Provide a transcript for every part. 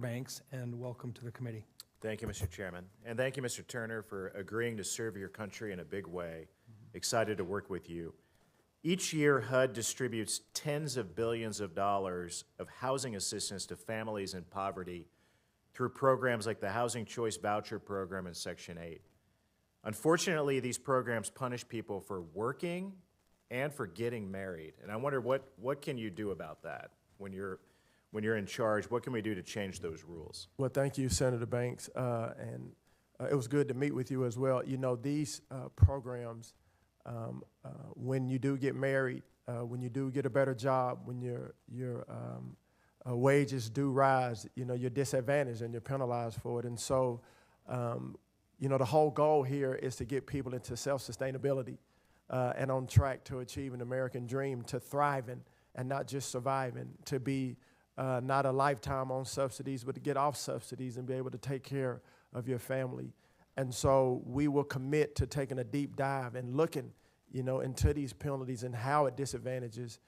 Banks, and welcome to the committee. Thank you, Mr. Chairman. And thank you, Mr. Turner, for agreeing to serve your country in a big way. Excited to work with you. Each year, HUD distributes tens of billions of dollars of housing assistance to families in poverty through programs like the Housing Choice Voucher Program and Section 8. Unfortunately, these programs punish people for working and for getting married. And I wonder what can you do about that when you're in charge? What can we do to change those rules? Well, thank you, Senator Banks, and it was good to meet with you as well. You know, these programs, when you do get married, when you do get a better job, when your wages do rise, you know, you're disadvantaged and you're penalized for it. And so, you know, the whole goal here is to get people into self-sustainability and on track to achieve an American dream, to thriving and not just surviving, to be not a lifetime on subsidies, but to get off subsidies and be able to take care of your family. And so we will commit to taking a deep dive and looking, you know, into these penalties and how it disadvantages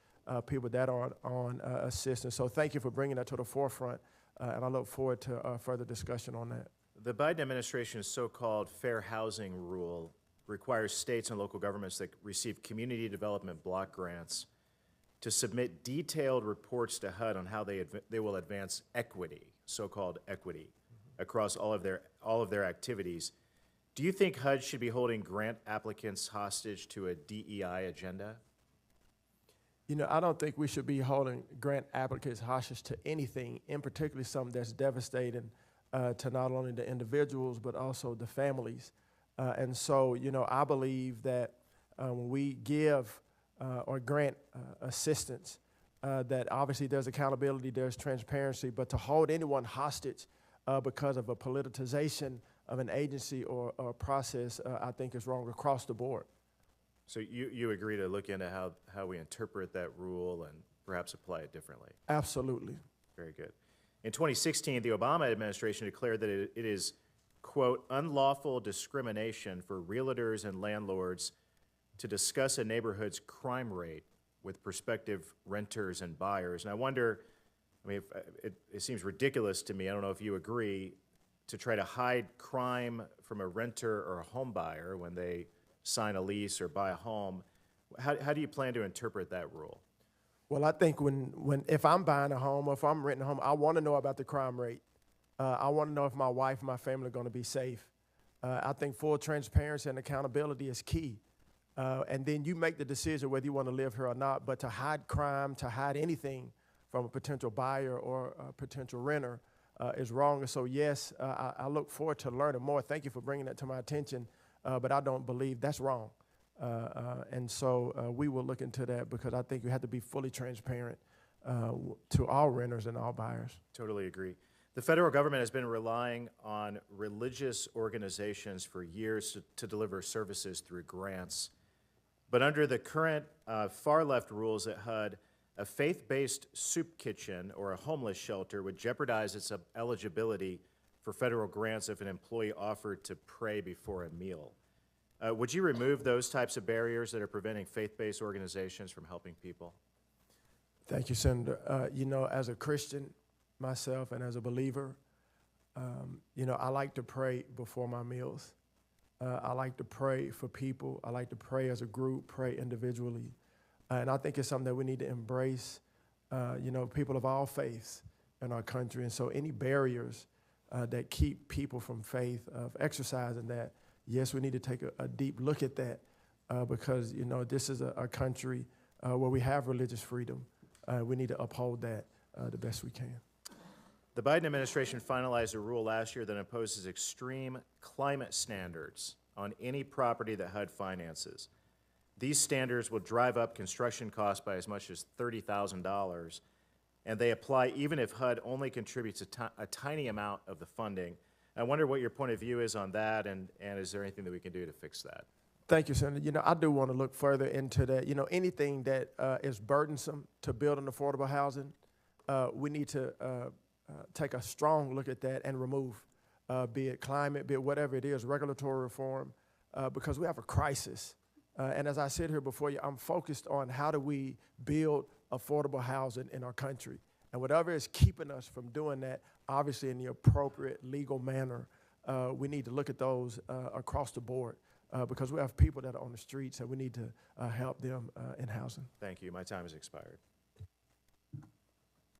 people that are on assistance. So thank you for bringing that to the forefront, and I look forward to further discussion on that. The Biden administration's so-called fair housing rule requires states and local governments that receive community development block grants to submit detailed reports to HUD on how they will advance equity, so-called equity, across all of their activities. Do you think HUD should be holding grant applicants hostage to a DEI agenda? You know, I don't think we should be holding grant applicants hostage to anything, in particular something that's devastating to not only the individuals but also the families. And so, you know, I believe that when we give or grant assistance, that obviously there's accountability, there's transparency, but to hold anyone hostage because of a politicization of an agency or a process, I think is wrong across the board. So you agree to look into how we interpret that rule and perhaps apply it differently? Absolutely. Very good. In 2016, the Obama administration declared that it is, quote, unlawful discrimination for realtors and landlords to discuss a neighborhood's crime rate with prospective renters and buyers. And I wonder, I mean, it seems ridiculous to me, I don't know if you agree, to try to hide crime from a renter or a home buyer when they sign a lease or buy a home. How do you plan to interpret that rule? Well, I think if I'm buying a home or if I'm renting a home, I want to know about the crime rate. I want to know if my wife and my family are going to be safe. I think full transparency and accountability is key. And then you make the decision whether you want to live here or not. But to hide crime, to hide anything from a potential buyer or a potential renter is wrong. And so, yes, I look forward to learning more. Thank you for bringing that to my attention. But I don't believe that's wrong. And so we will look into that because I think you have to be fully transparent to all renters and all buyers. Totally agree. The federal government has been relying on religious organizations for years to deliver services through grants. But under the current far-left rules at HUD, a faith-based soup kitchen or a homeless shelter would jeopardize its eligibility for federal grants if an employee offered to pray before a meal. Would you remove those types of barriers that are preventing faith-based organizations from helping people? Thank you, Senator. You know, as a Christian myself and as a believer, you know, I like to pray before my meals. I like to pray for people. I like to pray as a group, pray individually. And I think it's something that we need to embrace, you know, people of all faiths in our country. And so any barriers that keep people from faith, of exercising that, yes, we need to take a deep look at that because, you know, this is a country where we have religious freedom. We need to uphold that the best we can. The Biden administration finalized a rule last year that imposes extreme climate standards on any property that HUD finances. These standards will drive up construction costs by as much as $30,000, and they apply even if HUD only contributes a tiny amount of the funding. I wonder what your point of view is on that, and is there anything that we can do to fix that? Thank you, Senator. You know, I do want to look further into that. You know, anything that is burdensome to build an affordable housing, we need to take a strong look at that and remove, be it climate, be it whatever it is, regulatory reform, because we have a crisis. And as I sit here before you, I'm focused on how do we build affordable housing in our country. And whatever is keeping us from doing that, obviously in the appropriate legal manner, we need to look at those across the board because we have people that are on the streets and we need to help them in housing. Thank you. My time has expired.